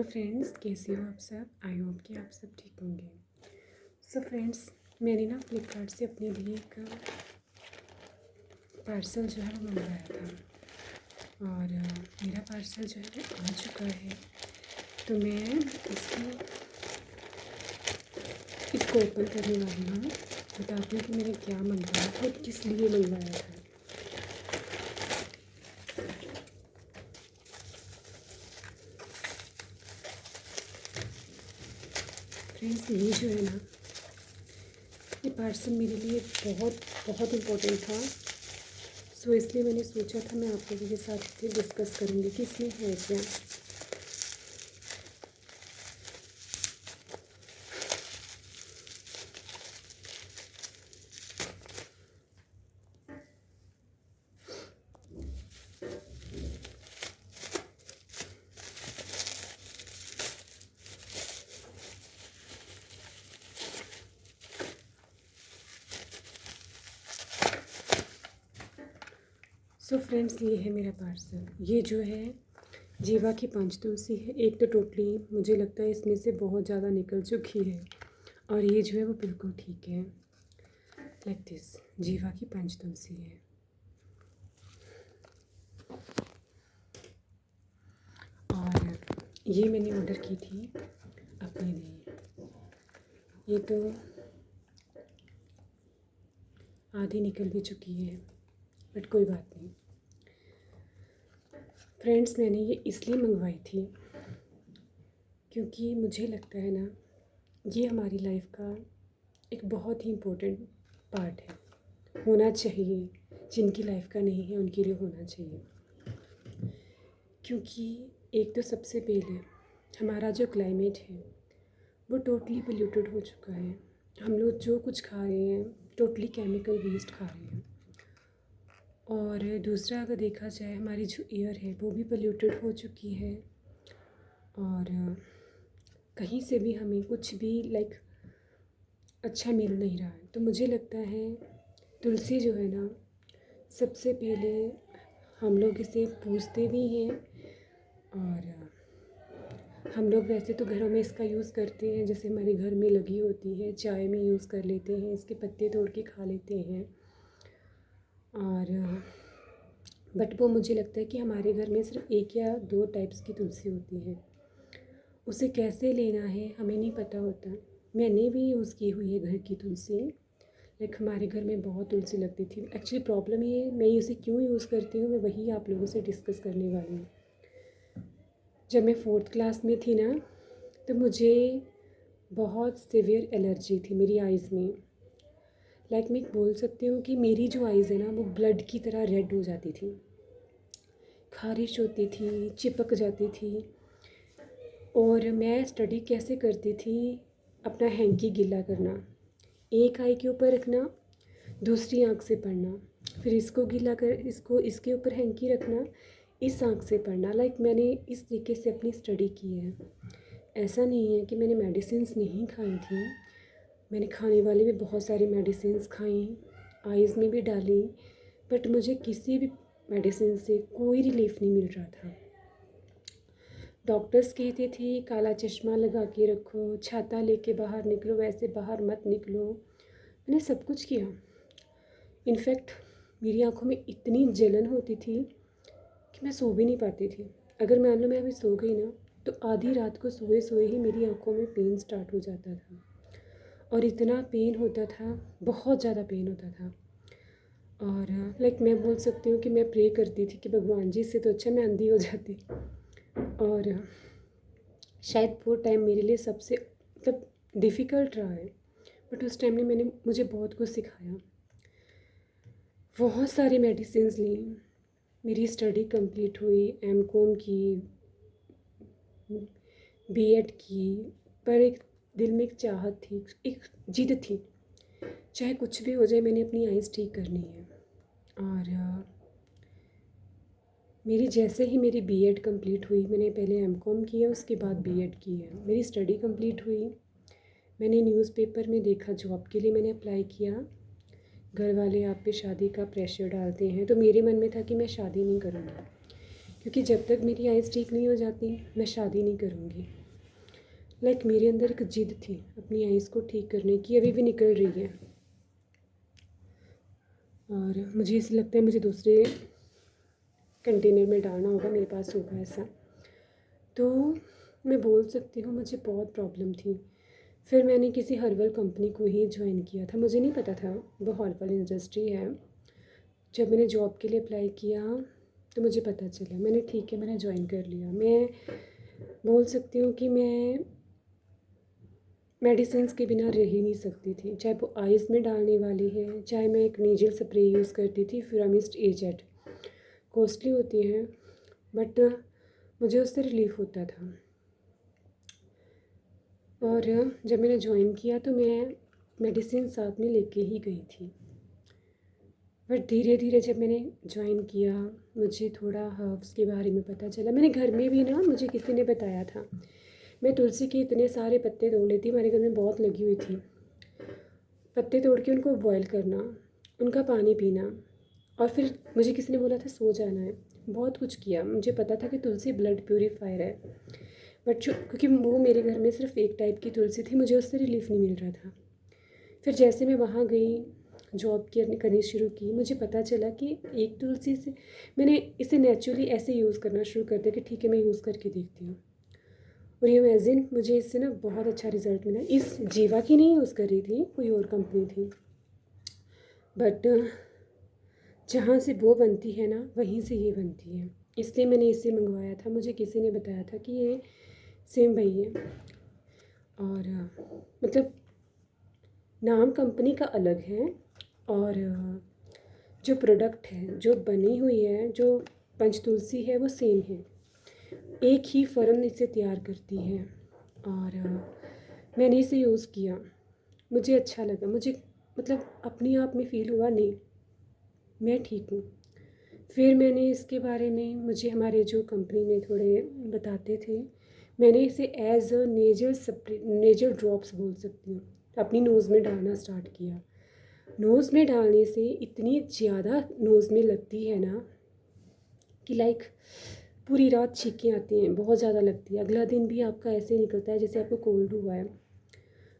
Friends, कैसे हो आप सब। आई होप कि आप सब ठीक होंगे। सो फ्रेंड्स, मैंने ना फ्लिपकार्ट से अपने लिए एक पार्सल जो है वो मंगवाया था और मेरा पार्सल जो है वो आ चुका है। तो मैं इसको ओपन करने वाली हूँ, बताती हूँ कि मैंने क्या मंगवाया और किस लिए मंगवाया था। फ्रेंड्स, ये जो है ना, ये पार्सल मेरे लिए बहुत बहुत इम्पोर्टेंट था। सो इसलिए मैंने सोचा था मैं आप लोगों के साथ इसे डिस्कस करूँगी कि इसमें है क्या। सो फ्रेंड्स, ये है मेरा पार्सल। ये जो है जीवा की पंचतुलसी है। एक तो टोटली मुझे लगता है इसमें से बहुत ज़्यादा निकल चुकी है और ये जो है वो बिल्कुल ठीक है। लाइक दिस, जीवा की पंचतुलसी है। और ये मैंने ऑर्डर की थी अपने लिए। ये तो आधी निकल भी चुकी है, बट कोई बात नहीं। फ्रेंड्स, मैंने ये इसलिए मंगवाई थी क्योंकि मुझे लगता है ना, ये हमारी लाइफ का एक बहुत ही इम्पोर्टेंट पार्ट है। होना चाहिए, जिनकी लाइफ का नहीं है उनके लिए होना चाहिए। क्योंकि एक तो सबसे पहले हमारा जो क्लाइमेट है वो टोटली पोल्यूटेड हो चुका है। हम लोग जो कुछ खा रहे हैं टोटली केमिकल वेस्ट खा रहे हैं। और दूसरा, अगर देखा जाए, हमारी जो एयर है वो भी पोल्यूटेड हो चुकी है। और कहीं से भी हमें कुछ भी लाइक अच्छा मिल नहीं रहा है। तो मुझे लगता है तुलसी जो है ना, सबसे पहले हम लोग इसे पूजते भी हैं और हम लोग वैसे तो घरों में इसका यूज़ करते हैं। जैसे हमारे घर में लगी होती है, चाय में यूज़ कर लेते हैं, इसके पत्ते तोड़ के खा लेते हैं। और बट वो मुझे लगता है कि हमारे घर में सिर्फ एक या दो टाइप्स की तुलसी होती है। उसे कैसे लेना है हमें नहीं पता होता। मैंने भी यूज़ की हुई है घर की तुलसी। लाइक हमारे घर में बहुत तुलसी लगती थी। एक्चुअली प्रॉब्लम ये, मैं उसे क्यों यूज़ करती हूँ मैं वही आप लोगों से डिस्कस करने वाली हूँ। जब मैं 4th क्लास में थी ना, तो मुझे बहुत सीवियर एलर्जी थी मेरी आइज़ में। लाइक मैं बोल सकती हूँ कि मेरी जो आइज़ है ना वो ब्लड की तरह रेड हो जाती थी, खारिश होती थी, चिपक जाती थी। और मैं स्टडी कैसे करती थी, अपना हैंकी गीला करना, एक आई के ऊपर रखना, दूसरी आँख से पढ़ना, फिर इसको गीला कर इसको इसके ऊपर हैंकी रखना, इस आँख से पढ़ना। लाइक मैंने इस तरीके से अपनी स्टडी की है। ऐसा नहीं है कि मैंने मेडिसिन्स नहीं खाई थी, मैंने खाने वाली भी बहुत सारी मेडिसिन्स खाई, आइज़ में भी डाली, बट मुझे किसी भी मेडिसिन से कोई रिलीफ नहीं मिल रहा था। डॉक्टर्स कहते थे काला चश्मा लगा के रखो, छाता लेके बाहर निकलो, वैसे बाहर मत निकलो। मैंने सब कुछ किया। इनफैक्ट मेरी आंखों में इतनी जलन होती थी कि मैं सो भी नहीं पाती थी। अगर मान लो मैं अभी सो गई ना, तो आधी रात को सोए सोए ही मेरी आंखों में पेन स्टार्ट हो जाता था। और इतना पेन होता था, बहुत ज़्यादा पेन होता था। और लाइक मैं बोल सकती हूँ कि मैं प्रे करती थी कि भगवान जी, से तो अच्छा मैं अंधी हो जाती। और शायद वो टाइम मेरे लिए सबसे मतलब डिफ़िकल्ट रहा है, बट उस टाइम ने मुझे बहुत कुछ सिखाया। बहुत सारी मेडिसिन्स ली, मेरी स्टडी कंप्लीट हुई, एमकॉम की, बीएड की, पर एक दिल में एक चाहत थी, एक जिद थी, चाहे कुछ भी हो जाए मैंने अपनी आइज़ ठीक करनी है। और मेरी जैसे ही मेरी बीएड कंप्लीट हुई, मैंने पहले एमकॉम किया, उसके बाद बीएड की है, मेरी स्टडी कंप्लीट हुई। मैंने न्यूज़पेपर में देखा जॉब के लिए, मैंने अप्लाई किया। घर वाले आप पे शादी का प्रेशर डालते हैं, तो मेरे मन में था कि मैं शादी नहीं करूँगी क्योंकि जब तक मेरी आइज़ ठीक नहीं हो जाती मैं शादी नहीं करूँगी। मेरे अंदर एक ज़िद थी अपनी आइज़ को ठीक करने की, अभी भी निकल रही है। और मुझे ऐसे लगता है मुझे दूसरे कंटेनर में डालना होगा, मेरे पास होगा ऐसा। तो मैं बोल सकती हूँ मुझे बहुत प्रॉब्लम थी। फिर मैंने किसी हर्बल कंपनी को ही ज्वाइन किया था, मुझे नहीं पता था वो हर्बल इंडस्ट्री है। जब मैंने जॉब के लिए अप्लाई किया तो मुझे पता चला, मैंने ठीक है मैंने ज्वाइन कर लिया। मैं बोल सकती हूँ कि मैं मेडिसिन्स के बिना रह ही नहीं सकती थी, चाहे वो आइज़ में डालने वाली है, चाहे मैं एक नेजल स्प्रे यूज़ करती थी फ्यूरामिस्ट एजेड, कॉस्टली होती हैं बट मुझे उससे रिलीफ़ होता था। और जब मैंने ज्वाइन किया तो मैं मेडिसिन साथ में लेके ही गई थी। बट धीरे धीरे जब मैंने ज्वाइन किया मुझे थोड़ा हर्ब्स के बारे में पता चला। मैंने घर में भी ना, मुझे किसी ने बताया था, मैं तुलसी के इतने सारे पत्ते तोड़ लेती, हमारे घर में बहुत लगी हुई थी। पत्ते तोड़ के उनको बॉयल करना, उनका पानी पीना, और फिर मुझे किसी ने बोला था सो जाना है। बहुत कुछ किया, मुझे पता था कि तुलसी ब्लड प्यूरीफायर है, बट क्योंकि वो मेरे घर में सिर्फ एक टाइप की तुलसी थी, मुझे उससे रिलीफ़ नहीं मिल रहा था। फिर जैसे मैं वहाँ गई, जॉब करनी शुरू की, मुझे पता चला कि एक तुलसी से मैंने इसे नेचुरली ऐसे यूज़ करना शुरू कर दिया कि ठीक है मैं यूज़ करके देखती हूँ। और ये इमेजिन मुझे इससे ना बहुत अच्छा रिज़ल्ट मिला। इस जीवा की नहीं यूज़ कर रही थी, कोई और कंपनी थी, बट जहाँ से वो बनती है ना वहीं से ये बनती है, इसलिए मैंने इसे मंगवाया था। मुझे किसी ने बताया था कि ये सेम वही है। और मतलब नाम कंपनी का अलग है, और जो प्रोडक्ट है, जो बनी हुई है, जो पंचतुलसी है, वो सेम है। एक ही फर्म इसे तैयार करती है। और मैंने इसे यूज़ किया, मुझे अच्छा लगा, मुझे मतलब अपने आप में फ़ील हुआ नहीं मैं ठीक हूँ। फिर मैंने इसके बारे में, मुझे हमारे जो कंपनी में थोड़े बताते थे, मैंने इसे एज़ अ नेजल ड्रॉप्स बोल सकती हूँ, अपनी नोज़ में डालना स्टार्ट किया। नोज़ में डालने से इतनी ज़्यादा नोज़ में लगती है ना कि पूरी रात छींकें आती हैं, बहुत ज़्यादा लगती है। अगला दिन भी आपका ऐसे निकलता है जैसे आपको कोल्ड हुआ है।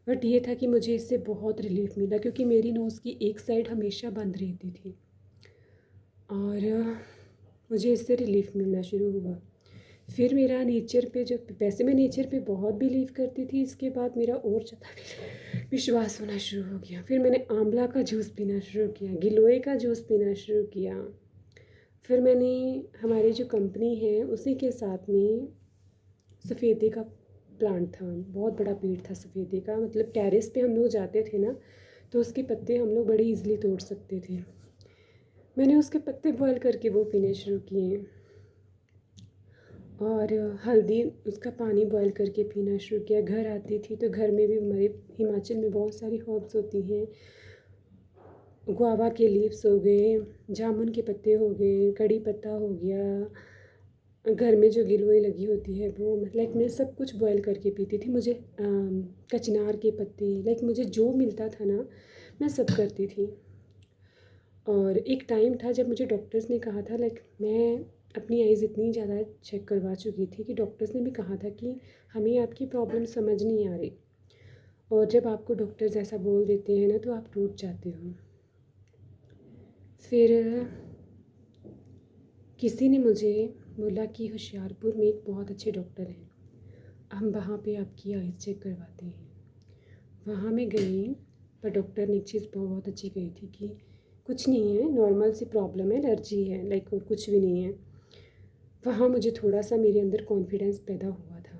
बट ये था कि मुझे इससे बहुत रिलीफ मिला, क्योंकि मेरी नोज़ की एक साइड हमेशा बंद रहती थी, और मुझे इससे रिलीफ मिलना शुरू हुआ। फिर मेरा नेचर पे, जो वैसे मैं नेचर पे बहुत बिलीव करती थी, इसके बाद मेरा और ज़्यादा विश्वास होना शुरू हो गया। फिर मैंने आंवला का जूस पीना शुरू किया, गिलोय का जूस पीना शुरू किया। फिर मैंने, हमारी जो कंपनी है उसी के साथ में सफ़ेदे का प्लांट था, बहुत बड़ा पेड़ था सफ़ेदे का। मतलब टेरेस पे हम लोग जाते थे ना तो उसके पत्ते हम लोग बड़े ईज़िली तोड़ सकते थे। मैंने उसके पत्ते बॉयल करके वो पीने शुरू किए, और हल्दी, उसका पानी बॉयल करके पीना शुरू किया। घर आती थी तो घर में भी, हमारे हिमाचल में बहुत सारी हर्ब्स होती हैं, गुआवा के लीव्स हो गए, जामुन के पत्ते हो गए, कड़ी पत्ता हो गया, घर में जो गिलोय लगी होती है वो, मैं सब कुछ बॉयल करके पीती थी। मुझे कचनार के पत्ते, मुझे जो मिलता था ना मैं सब करती थी। और एक टाइम था जब मुझे डॉक्टर्स ने कहा था, मैं अपनी आइज़ इतनी ज़्यादा चेक करवा चुकी थी कि डॉक्टर्स ने भी कहा था कि हमें आपकी प्रॉब्लम समझ नहीं आ रही, और जब आपको डॉक्टर्स ऐसा बोल देते हैं ना तो आप टूट जाते हो। फिर किसी ने मुझे बोला कि होशियारपुर में एक बहुत अच्छे डॉक्टर हैं, हम वहाँ पे आपकी आइज़ चेक करवाते हैं। वहाँ मैं गई, पर डॉक्टर ने एक चीज़ बहुत अच्छी कही थी कि कुछ नहीं है, नॉर्मल सी प्रॉब्लम है, एलर्जी है, और कुछ भी नहीं है। वहाँ मुझे थोड़ा सा मेरे अंदर कॉन्फिडेंस पैदा हुआ था,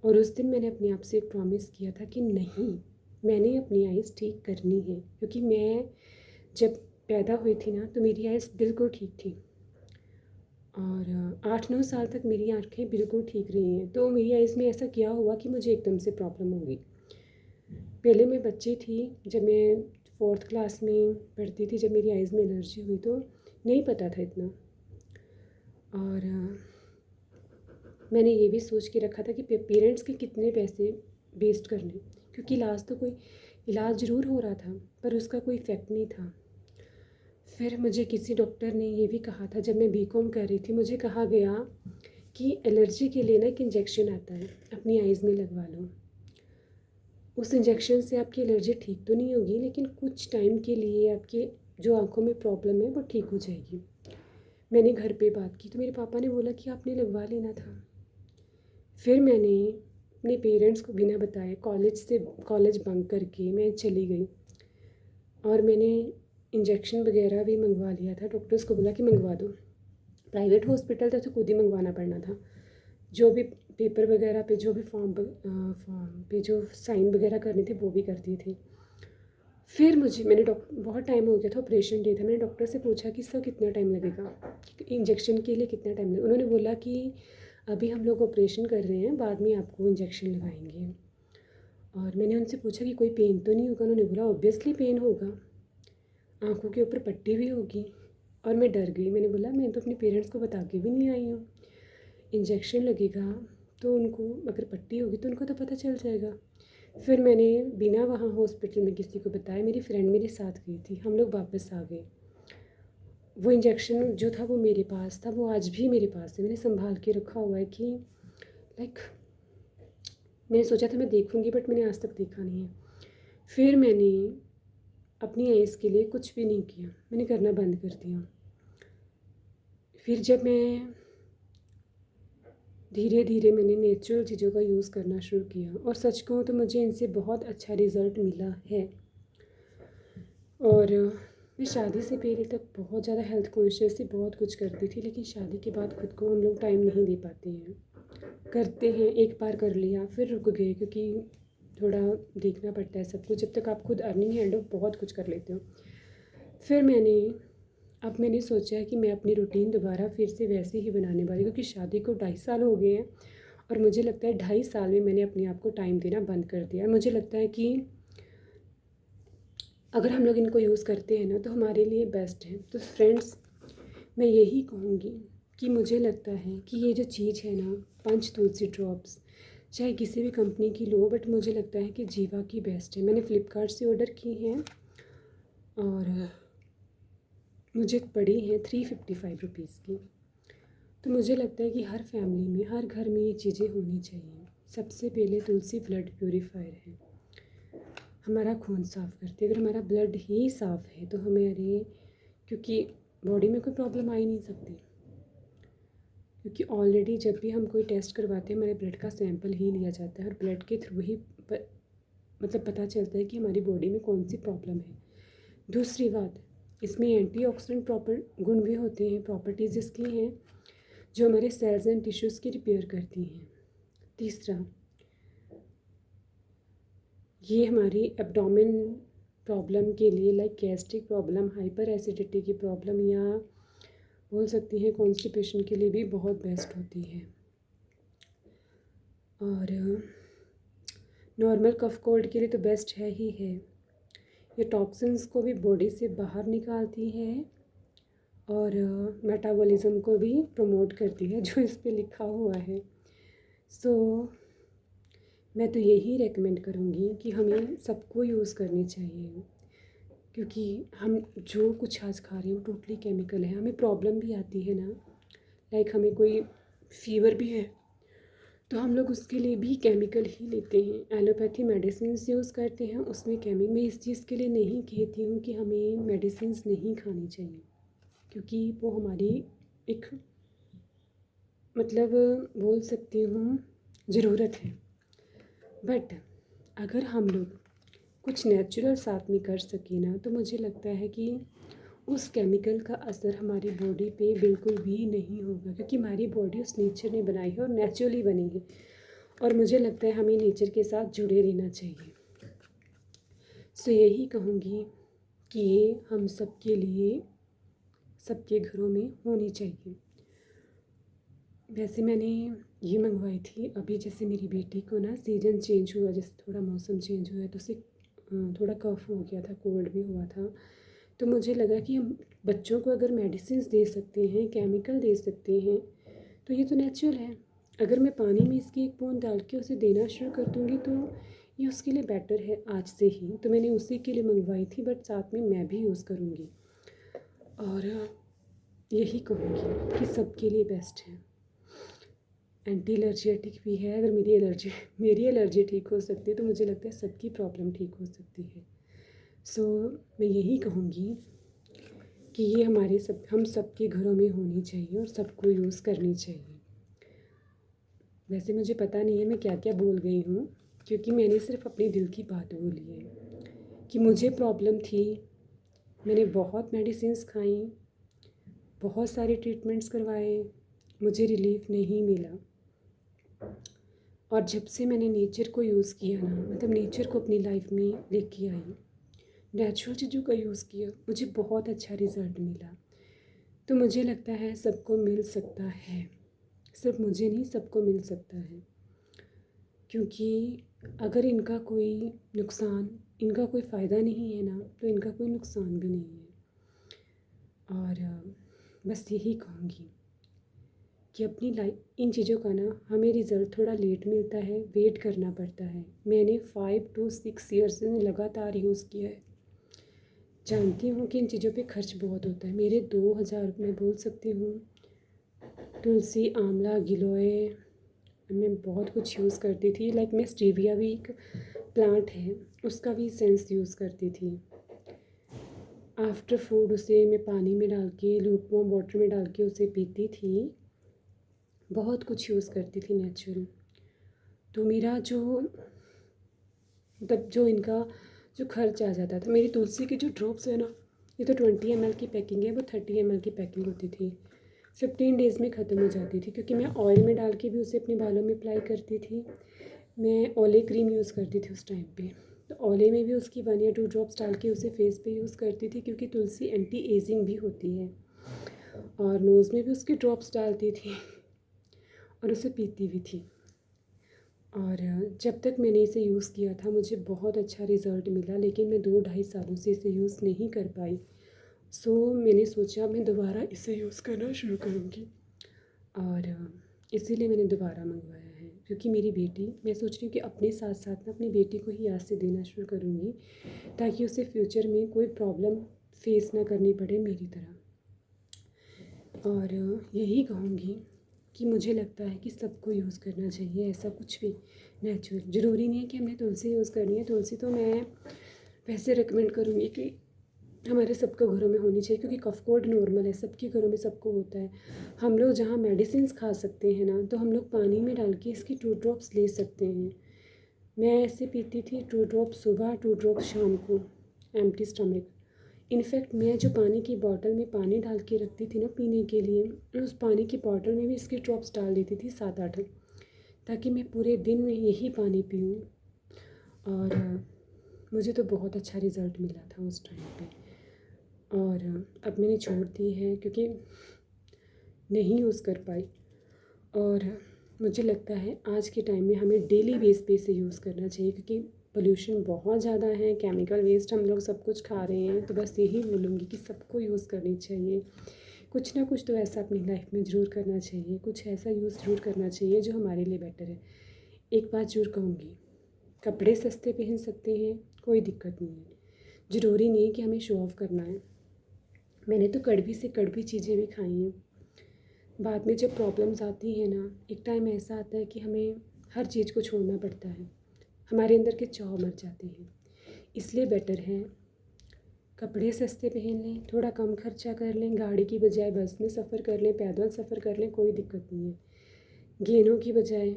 और उस दिन मैंने अपने आप से एक प्रॉमिस किया था कि नहीं, मैंने अपनी आइज़ ठीक करनी है। क्योंकि मैं जब पैदा हुई थी ना तो मेरी आइज़ बिल्कुल ठीक थी, और 8-9 साल तक मेरी आँखें बिल्कुल ठीक रही हैं। तो मेरी आइज़ में ऐसा क्या हुआ कि मुझे एकदम से प्रॉब्लम हो गई। पहले मैं बच्ची थी, जब मैं 4th क्लास में पढ़ती थी, जब मेरी आइज़ में एलर्जी हुई तो नहीं पता था इतना। और मैंने ये भी सोच के रखा था कि पेरेंट्स के कितने पैसे वेस्ट करने, क्योंकि इलाज ज़रूर हो रहा था पर उसका कोई इफ़ेक्ट नहीं था। फिर मुझे किसी डॉक्टर ने ये भी कहा था, जब मैं बीकॉम कर रही थी, मुझे कहा गया कि एलर्जी के लिए ना एक इंजेक्शन आता है, अपनी आइज़ में लगवा लो। उस इंजेक्शन से आपकी एलर्जी ठीक तो नहीं होगी, लेकिन कुछ टाइम के लिए आपके जो आँखों में प्रॉब्लम है वो ठीक हो जाएगी। मैंने घर पे बात की तो मेरे पापा ने बोला कि आपने लगवा लेना था। फिर मैंने अपने पेरेंट्स को बिना बताए कॉलेज बंक करके मैं चली गई और मैंने इंजेक्शन वगैरह भी मंगवा लिया था। डॉक्टर्स को बोला कि मंगवा दो। प्राइवेट हॉस्पिटल था तो खुद ही मंगवाना पड़ना था। जो भी पेपर वगैरह पे, जो भी फॉर्म पे जो साइन वगैरह करने थे वो भी कर दिए थे। फिर मैंने बहुत टाइम हो गया था, ऑपरेशन डे था। मैंने डॉक्टर से पूछा कि सर कितना टाइम लगेगा, इंजेक्शन के लिए कितना टाइम लगेगा। उन्होंने बोला कि अभी हम लोग ऑपरेशन कर रहे हैं, बाद में आपको इंजेक्शन लगाएंगे। और मैंने उनसे पूछा कि कोई पेन तो नहीं होगा। उन्होंने बोला ऑब्वियसली पेन होगा, आँखों के ऊपर पट्टी भी होगी। और मैं डर गई। मैंने बोला मैं तो अपने पेरेंट्स को बता के भी नहीं आई हूँ, इंजेक्शन लगेगा तो उनको अगर पट्टी होगी तो उनको तो पता चल जाएगा। फिर मैंने बिना वहाँ हॉस्पिटल में किसी को बताया, मेरी फ्रेंड मेरे साथ गई थी, हम लोग वापस आ गए। वो इंजेक्शन जो था वो मेरे पास था, वो आज भी मेरे पास है, मैंने संभाल के रखा हुआ है कि लाइक मैंने सोचा था मैं देखूँगी, बट मैंने आज तक देखा नहीं है। फिर मैंने अपनी आइज़ के लिए कुछ भी नहीं किया, मैंने करना बंद कर दिया। फिर जब मैं धीरे धीरे मैंने नेचुरल चीज़ों का यूज़ करना शुरू किया, और सच कहूँ तो मुझे इनसे बहुत अच्छा रिज़ल्ट मिला है। और मैं शादी से पहले तक बहुत ज़्यादा हेल्थ कॉन्शियस थी, बहुत कुछ करती थी, लेकिन शादी के बाद खुद को हम लोग टाइम नहीं दे पाते हैं। करते हैं, एक बार कर लिया फिर रुक गए, क्योंकि थोड़ा देखना पड़ता है सब कुछ। जब तक आप खुद अर्निंग हैंड बहुत कुछ कर लेते हो। फिर मैंने सोचा है कि मैं अपनी रूटीन दोबारा फिर से वैसे ही बनाने वाली, क्योंकि शादी को 2.5 साल हो गए हैं और मुझे लगता है 2.5 साल में मैंने अपने आप को टाइम देना बंद कर दिया। और मुझे लगता है कि अगर हम लोग इनको यूज़ करते हैं ना तो हमारे लिए बेस्ट है। तो फ्रेंड्स, मैं यही कहूँगी कि मुझे लगता है कि ये जो चीज़ है ना, पंच तुलसी ड्रॉप्स, चाहे किसी भी कंपनी की लो, बट मुझे लगता है कि जीवा की बेस्ट है। मैंने फ़्लिपकार्ट से ऑर्डर की हैं और मुझे पड़ी है 355 रुपीज़ की। तो मुझे लगता है कि हर फैमिली में, हर घर में ये चीज़ें होनी चाहिए। सबसे पहले तुलसी ब्लड प्योरीफायर है, हमारा खून साफ़ करती है। अगर हमारा ब्लड ही साफ़ है तो हमारे, क्योंकि बॉडी में कोई प्रॉब्लम आ ही नहीं सकती, क्योंकि ऑलरेडी जब भी हम कोई टेस्ट करवाते हैं हमारे ब्लड का सैंपल ही लिया जाता है, और ब्लड के थ्रू ही मतलब पता चलता है कि हमारी बॉडी में कौन सी प्रॉब्लम है। दूसरी बात, इसमें एंटीऑक्सीडेंट प्रॉपर गुण भी होते हैं, प्रॉपर्टीज़ इसकी हैं जो हमारे सेल्स एंड टिश्यूज़ की रिपेयर करती हैं। तीसरा, ये हमारी एब्डोमेन प्रॉब्लम के लिए, like gastric problem, hyper acidity की प्रॉब्लम, या बोल सकती हैं कॉन्स्टिपेशन के लिए भी बहुत बेस्ट होती है। और नॉर्मल कफ कोल्ड के लिए तो बेस्ट है ही है। ये टॉक्सिन्स को भी बॉडी से बाहर निकालती है और मेटाबॉलिज्म को भी प्रमोट करती है, जो इस पे लिखा हुआ है। सो मैं तो यही रेकमेंड करूँगी कि हमें सबको यूज़ करनी चाहिए, क्योंकि हम जो कुछ आज खा रहे हैं वो टोटली केमिकल है। हमें प्रॉब्लम भी आती है ना, लाइक हमें कोई फीवर भी है तो हम लोग उसके लिए भी केमिकल ही लेते हैं, एलोपैथी मेडिसिन यूज़ करते हैं, उसमें केमिकल। मैं इस चीज़ के लिए नहीं कहती हूँ कि हमें मेडिसिन नहीं खानी चाहिए, क्योंकि वो हमारी एक, मतलब बोल सकती हूँ, ज़रूरत है। बट अगर हम लोग कुछ नेचुरल साथ में कर सकें ना, तो मुझे लगता है कि उस केमिकल का असर हमारी बॉडी पे बिल्कुल भी नहीं होगा, क्योंकि हमारी बॉडी उस नेचर ने बनाई है और नेचुरली बनी है। और मुझे लगता है हमें नेचर के साथ जुड़े रहना चाहिए। सो यही कहूँगी कि ये हम सब के लिए, सबके घरों में होनी चाहिए। वैसे मैंने ये मंगवाई थी अभी, जैसे मेरी बेटी को ना सीज़न चेंज हुआ, जैसे थोड़ा मौसम चेंज हुआ है तो उसे थोड़ा कफ हो गया था, कोल्ड भी हुआ था। तो मुझे लगा कि हम बच्चों को अगर मेडिसिन दे सकते हैं, केमिकल दे सकते हैं, तो ये तो नेचुरल है। अगर मैं पानी में इसकी एक बूंद डाल के उसे देना शुरू कर दूँगी तो ये उसके लिए बेटर है आज से ही। तो मैंने उसी के लिए मंगवाई थी, बट साथ में मैं भी यूज़ करूँगी। और यही कहूँगी कि सबके लिए बेस्ट है। एंटी एलर्जेटिक भी है। अगर मेरी एलर्जी ठीक हो सकती है तो मुझे लगता है सबकी प्रॉब्लम ठीक हो सकती है। सो मैं यही कहूँगी कि ये हम सबके घरों में होनी चाहिए और सबको यूज़ करनी चाहिए। वैसे मुझे पता नहीं है मैं क्या क्या बोल गई हूँ, क्योंकि मैंने सिर्फ अपने दिल की बात बोली है कि मुझे प्रॉब्लम थी। मैंने बहुत मेडिसिन्स खाई, बहुत सारे ट्रीटमेंट्स करवाए, मुझे रिलीफ नहीं मिला। और जब से मैंने नेचर को यूज़ किया ना, मतलब नेचर को अपनी लाइफ में लेके आई, नेचुरल चीज़ों का यूज़ किया, मुझे बहुत अच्छा रिज़ल्ट मिला। तो मुझे लगता है सबको मिल सकता है, सिर्फ मुझे नहीं, सबको मिल सकता है। क्योंकि अगर इनका कोई फ़ायदा नहीं है ना, तो इनका कोई नुकसान भी नहीं है। और बस यही कहूँगी कि अपनी लाइफ इन चीज़ों का ना हमें रिज़ल्ट थोड़ा लेट मिलता है, वेट करना पड़ता है। मैंने 5 to 6 ईयर्स से लगातार यूज़ किया है। जानती हूँ कि इन चीज़ों पे खर्च बहुत होता है। मेरे 2000 मैं बोल सकती हूँ। तुलसी, आंवला, गिलोय, मैं बहुत कुछ यूज़ करती थी। लाइक मैं स्टीविया भी एक प्लांट है, उसका भी एसेंस यूज़ करती थी। आफ्टर फूड उसे मैं पानी में डाल के, लूकवार्म वाटर में डाल के उसे पीती थी। बहुत कुछ यूज़ करती थी नेचुरल। तो मेरा जो खर्च आ जाता था, मेरी तुलसी के जो ड्रॉप्स है ना, ये तो 20 ml की पैकिंग है, वो 30 ml की पैकिंग होती थी। 15 डेज़ में ख़त्म हो जाती थी, क्योंकि मैं ऑयल में डाल के भी उसे अपने बालों में अप्लाई करती थी। मैं ओले क्रीम यूज़ करती थी उस टाइम पे, तो ओले में भी उसकी 1 या 2 ड्रॉप्स डाल के उसे फेस पे यूज़ करती थी, क्योंकि तुलसी एंटी एजिंग भी होती है। और नोज़ में भी उसकी ड्रॉप्स डालती थी और उसे पीती भी थी। और जब तक मैंने इसे यूज़ किया था मुझे बहुत अच्छा रिज़ल्ट मिला, लेकिन मैं 2-2.5 सालों से इसे यूज़ नहीं कर पाई। सो मैंने सोचा मैं दोबारा इसे यूज़ करना शुरू करूँगी, और इसीलिए मैंने दोबारा मंगवाया है। क्योंकि मैं सोच रही हूँ कि अपने साथ साथ ना अपनी बेटी को ही आज से देना शुरू करूँगी, ताकि उसे फ्यूचर में कोई प्रॉब्लम फेस ना करनी पड़े मेरी तरह। और यही कहूँगी कि मुझे लगता है कि सबको यूज़ करना चाहिए ऐसा कुछ भी नेचुरल। ज़रूरी नहीं है कि हमने तुलसी यूज़ करनी है। तुलसी तो मैं वैसे रिकमेंड करूँगी कि हमारे सबके घरों में होनी चाहिए, क्योंकि कफ कोल्ड नॉर्मल है, सबके घरों में सबको होता है। हम लोग जहाँ मेडिसिन्स खा सकते हैं ना, तो हम लोग पानी में डाल के इसकी 2 ड्रॉप्स ले सकते हैं। मैं ऐसे पीती थी, 2 ड्रॉप्स सुबह, 2 ड्रॉप्स शाम को, एम्प्टी स्टमक। इनफैक्ट मैं जो पानी की बॉटल में पानी डाल के रखती थी ना पीने के लिए, मैं उस पानी की बॉटल में भी इसकी ड्रॉप्स डाल देती थी 7-8, ताकि मैं पूरे दिन में यही पानी पीऊँ। और मुझे तो बहुत अच्छा रिज़ल्ट मिला था उस टाइम पे। और अब मैंने छोड़ दी है, क्योंकि नहीं यूज़ कर पाई। और मुझे लगता है आज के टाइम में हमें डेली बेस पे इसे यूज़ करना चाहिए, क्योंकि पोल्यूशन बहुत ज़्यादा है, केमिकल वेस्ट हम लोग सब कुछ खा रहे हैं। तो बस यही बोलूँगी कि सबको यूज़ करनी चाहिए। कुछ ना कुछ तो ऐसा अपनी लाइफ में ज़रूर करना चाहिए, कुछ ऐसा यूज़ ज़रूर करना चाहिए जो हमारे लिए बेटर है। एक बात ज़रूर कहूँगी, कपड़े सस्ते पहन सकते हैं, कोई दिक्कत नहीं है। ज़रूरी नहीं है कि हमें शो ऑफ़ करना है। मैंने तो कड़वी से कड़वी चीज़ें भी खाई हैं। बाद में जब प्रॉब्लम्स आती हैं ना, एक टाइम ऐसा आता है कि हमें हर चीज़ को छोड़ना पड़ता है, हमारे अंदर के चाव मर जाते हैं। इसलिए बेटर है कपड़े सस्ते पहन लें, थोड़ा कम खर्चा कर लें, गाड़ी की बजाय बस में सफ़र कर लें, पैदल सफ़र कर लें, कोई दिक्कत नहीं है। गहनों की बजाय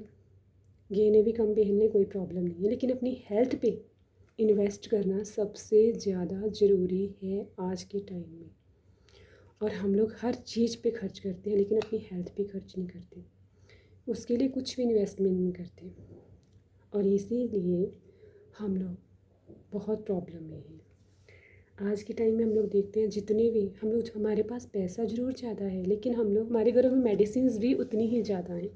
गहने भी कम पहन लें, कोई प्रॉब्लम नहीं है। लेकिन अपनी हेल्थ पे इन्वेस्ट करना सबसे ज़्यादा ज़रूरी है आज के टाइम में। और हम लोग हर चीज़ पे खर्च करते हैं, लेकिन अपनी हेल्थ पे खर्च नहीं करते, उसके लिए कुछ भी इन्वेस्टमेंट नहीं करते। और इसीलिए हम लोग बहुत प्रॉब्लम में हैं। आज के टाइम में हम लोग देखते हैं जितने भी हम लोग, हमारे पास पैसा ज़रूर ज़्यादा है, लेकिन हमारे घरों में मेडिसिन्स भी उतनी ही ज़्यादा हैं,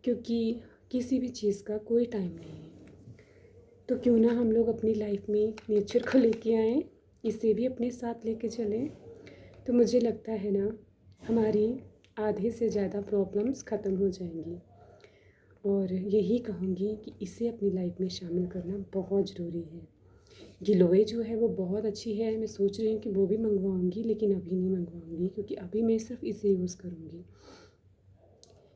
क्योंकि किसी भी चीज़ का कोई टाइम नहीं है। तो क्यों ना हम लोग अपनी लाइफ में नेचर को लेके आएँ, इसे भी अपने साथ लेके चलें। तो मुझे लगता है ना, हमारी आधे से ज़्यादा प्रॉब्लम्स ख़त्म हो जाएंगी। और यही कहूँगी कि इसे अपनी लाइफ में शामिल करना बहुत ज़रूरी है। गिलोय जो है वो बहुत अच्छी है। मैं सोच रही हूँ कि वो भी मंगवाऊँगी, लेकिन अभी नहीं मंगवाऊँगी क्योंकि अभी मैं सिर्फ इसे यूज़ करूँगी।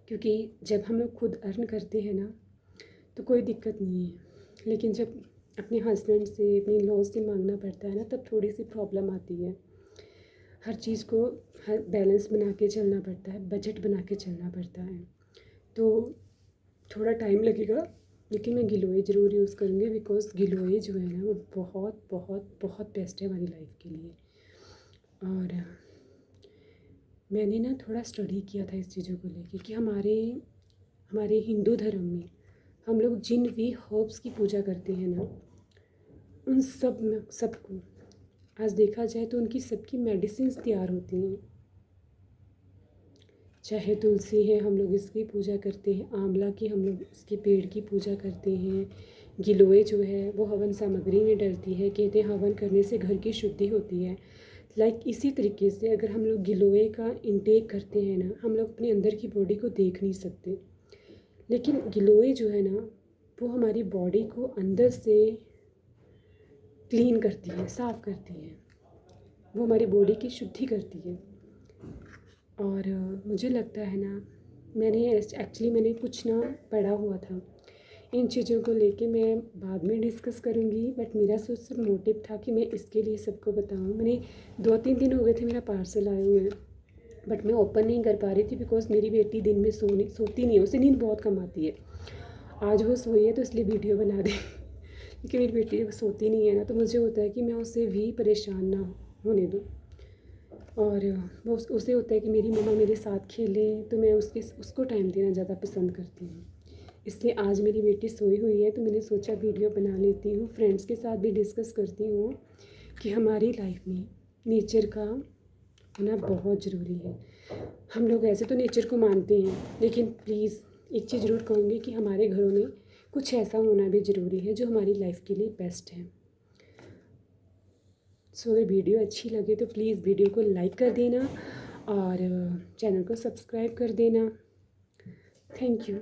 क्योंकि जब हम लोग खुद अर्न करते हैं ना तो कोई दिक्कत नहीं है, लेकिन जब अपने हस्बैंड से, अपने लॉज से मांगना पड़ता है ना, तब थोड़ी सी प्रॉब्लम आती है। हर चीज़ को हर बैलेंस बना के चलना पड़ता है, बजट बना के चलना पड़ता है। तो थोड़ा टाइम लगेगा, लेकिन मैं गिलोय ज़रूर यूज़ करूँगी बिकॉज़ गिलोय जो है ना वो बहुत बहुत बहुत बेस्ट है हमारी लाइफ के लिए। और मैंने ना थोड़ा स्टडी किया था इस चीज़ों को लेके कि हमारे हमारे हिंदू धर्म में हम लोग जिन भी हर्ब्स की पूजा करते हैं ना, उन सब में सबको आज देखा जाए तो उनकी सबकी मेडिसिन्स तैयार होती हैं। चाहे तुलसी है, हम लोग इसकी पूजा करते हैं, आंवला की हम लोग इसके पेड़ की पूजा करते हैं, गिलोय जो है वो हवन सामग्री में डलती है, कहते हैं हवन करने से घर की शुद्धि होती है। इसी तरीके से अगर हम लोग गिलोय का इंटेक करते हैं ना, हम लोग अपने अंदर की बॉडी को देख नहीं सकते, लेकिन गिलोय जो है ना वो हमारी बॉडी को अंदर से क्लीन करती है, साफ़ करती है, वो हमारी बॉडी की शुद्धि करती है। और मुझे लगता है ना, मैंने कुछ ना पढ़ा हुआ था इन चीज़ों को लेके, मैं बाद में डिस्कस करूँगी, बट मेरा सिर्फ मोटिव था कि मैं इसके लिए सबको बताऊँ। मैंने 2-3 दिन हो गए थे मेरा पार्सल आए हुए, बट मैं ओपन नहीं कर पा रही थी बिकॉज़ मेरी बेटी दिन में सोती नहीं है, उसे नींद बहुत कम आती है। आज वो सोई है तो इसलिए वीडियो बना दी क्योंकि मेरी बेटी सोती नहीं है ना, तो मुझे होता है कि मैं उसे भी परेशान ना होने दूँ। और वो उसे होता है कि मेरी मम्मा मेरे साथ खेले, तो मैं उसको टाइम देना ज़्यादा पसंद करती हूँ। इसलिए आज मेरी बेटी सोई हुई है तो मैंने सोचा वीडियो बना लेती हूँ, फ्रेंड्स के साथ भी डिस्कस करती हूँ कि हमारी लाइफ में नेचर का होना बहुत ज़रूरी है। हम लोग ऐसे तो नेचर को मानते हैं, लेकिन प्लीज़ एक चीज़ ज़रूर कहूँगी कि हमारे घरों में कुछ ऐसा होना भी ज़रूरी है जो हमारी लाइफ के लिए बेस्ट है। सो अगर वीडियो अच्छी लगे तो प्लीज़ वीडियो को लाइक कर देना और चैनल को सब्सक्राइब कर देना। Thank you.